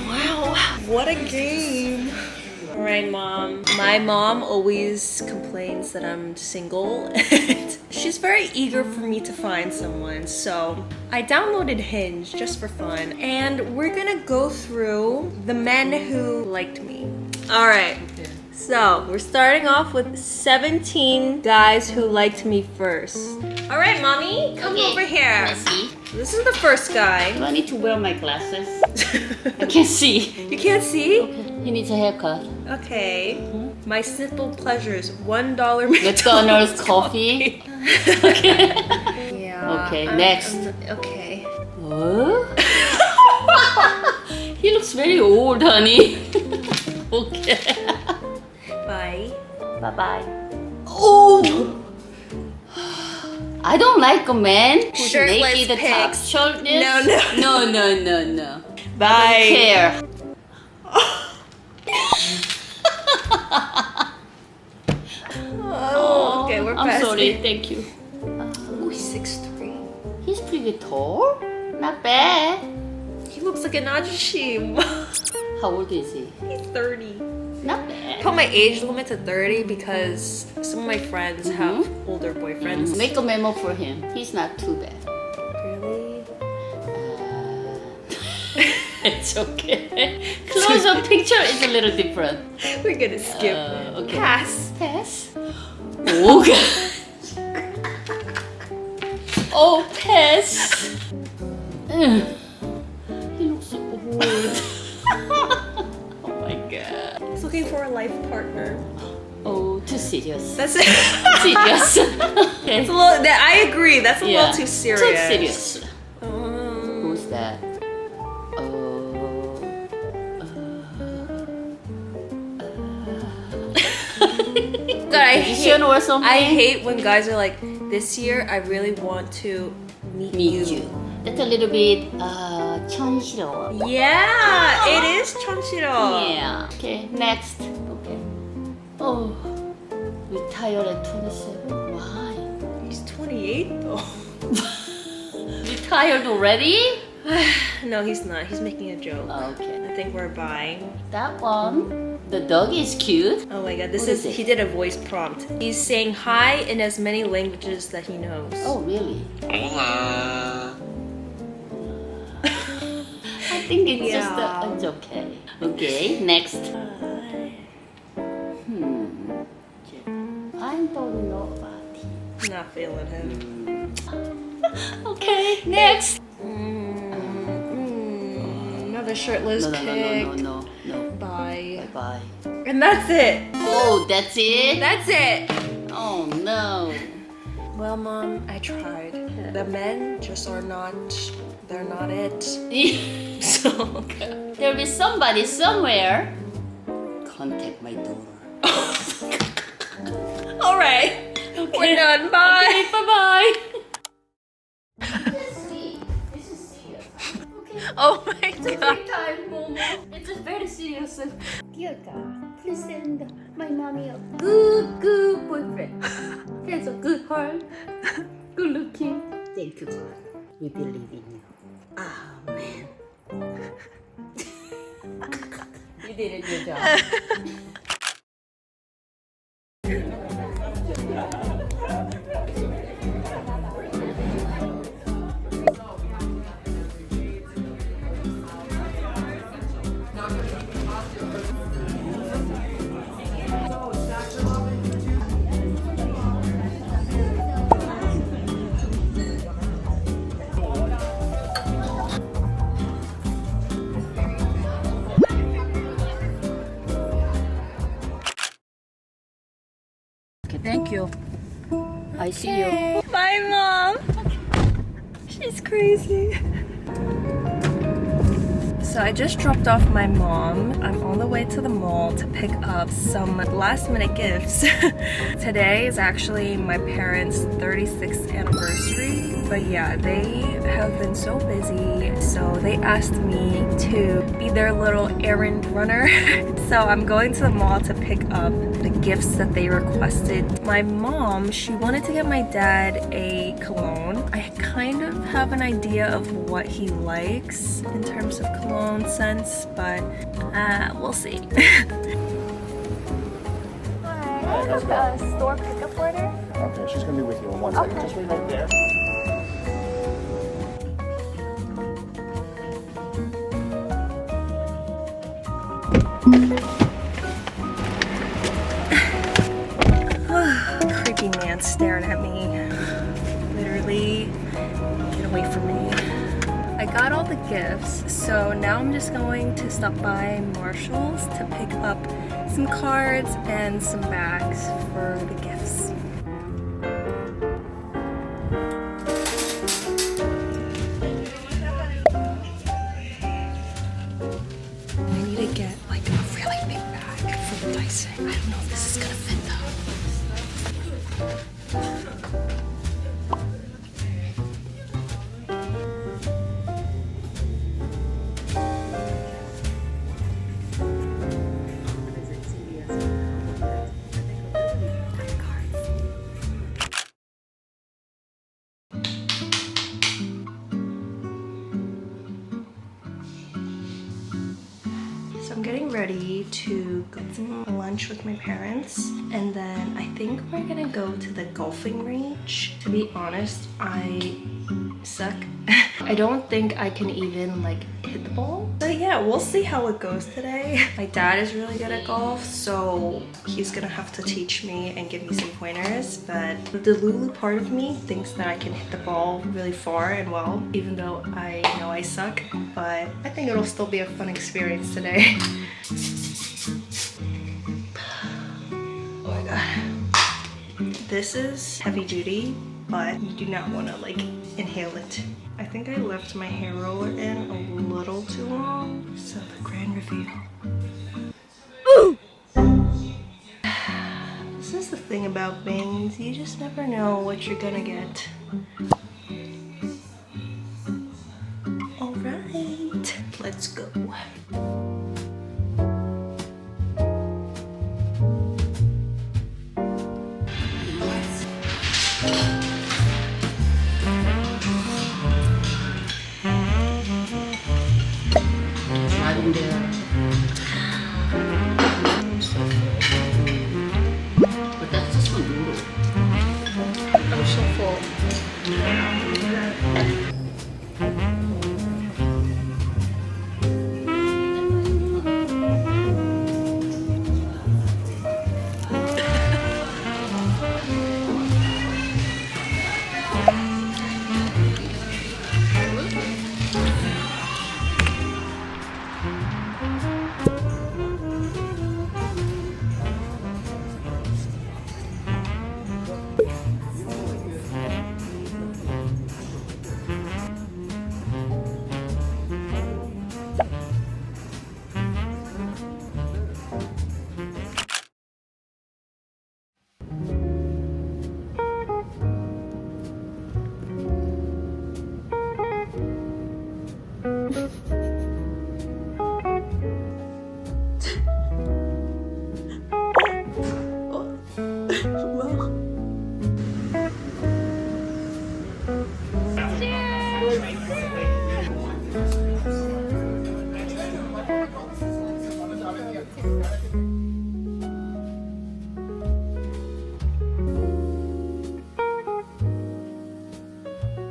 Wow, what a game. All right, Mom. My mom always complains that I'm single and she's very eager for me to find someone. So I downloaded Hinge just for fun and we're gonna go through the men who liked me. All right. So we're starting off with 17 guys who liked me first. All right, Mommy, come over here. Let's see. This is the first guy. Do I need to wear my glasses? I can't see. You can't see? Okay. He needs a haircut. Okay. My simple pleasures, $1 McDonald's coffee. Okay. Yeah. Okay, next. Okay. What? He looks very old, honey. Okay. Bye. Bye-bye. Oh! I don't like a man who's Shirtless naked the top. pics. Shirtless? No. No. Bye. I don't care. Oh, okay, we're I'm past sorry, it. thank you. Oh, he's 6'3". He's pretty tall. Not bad. He looks like an ajishim. How old is he? He's 30. Not bad. Put my age limit to 30 because some of my friends have older boyfriends. Make a memo for him. He's not too bad. Really? It's okay. Close-up picture is a little different. We're gonna skip. Okay. Pass. Pass. Oh, God. Oh, pass. He looks so old. Oh my God. He's looking for a life partner. Oh, too serious. That's it. Serious. Okay. It's a little. I agree. That's a little too serious. Too serious. Um, Who's that? God, Or something? I hate when guys are like, this year I really want to meet you. That's a little bit 천실어. Yeah, it is 천실어. Yeah. Okay, next. Okay. Oh, retired at 27. Why? He's 28 though. Retired already? No, he's not. He's making a joke. Okay. I think we're buying. That one. The dog is cute. Oh my God, this What is is it? he did a voice prompt. He's saying hi in as many languages that he knows. Oh, really? I think it's just it's okay. Okay, next. I don't know about him. Not feeling him. Okay, next. Another shirtless pic. No. Bye. Bye. And that's it. Oh, that's it? That's it. Oh, no. Well, Mom, I tried. The men just are not. They're not it. So There'll be somebody somewhere. Contact my daughter. all right. Okay. We're done. Bye. Okay, bye-bye. Oh my God. Time, Momo. It's a very serious. Dear God, please send my mommy a good boyfriend. Has a good heart, good looking. Thank you, God. We believe in you. Amen. You did a good job. Okay, thank you. I see you. Bye, Mom. She's crazy. So I just dropped off my mom. I'm on the way to the mall to pick up some last minute gifts. Today is actually my parents' 36th anniversary. But yeah, they have been so busy. So they asked me to be their little errand runner. So I'm going to the mall to pick up the gifts that they requested. My mom, she wanted to get my dad a cologne. I kind of have an idea of what he likes in terms of cologne scents, but we'll see. Hi, I have a store pickup order. Okay, she's gonna be with you in 1 second. Okay. Just wait right there. Creepy man staring at me. Literally, get away from me. I got all the gifts, so now I'm just going to stop by Marshall's to pick up some cards and some bags for the gifts. I need to get like a really big bag for the Dyson. I don't know if this is gonna fit though. So I'm getting ready to go to lunch with my parents, and then I think we're gonna go to the golfing range. To be honest, I suck. I don't think I can even like hit the ball. But yeah, we'll see how it goes today. My dad is really good at golf, so he's gonna have to teach me and give me some pointers. But the Lulu part of me thinks that I can hit the ball really far and well, even though I know I suck. But I think it'll still be a fun experience today. Oh my god. This is heavy duty, but you do not want to like inhale it. I think I left my hair roller in a little too long. So the grand reveal. Ooh! This is the thing about bangs, you just never know what you're gonna get. Alright, let's go. But that's just for noodle. I'm so full. Cheers!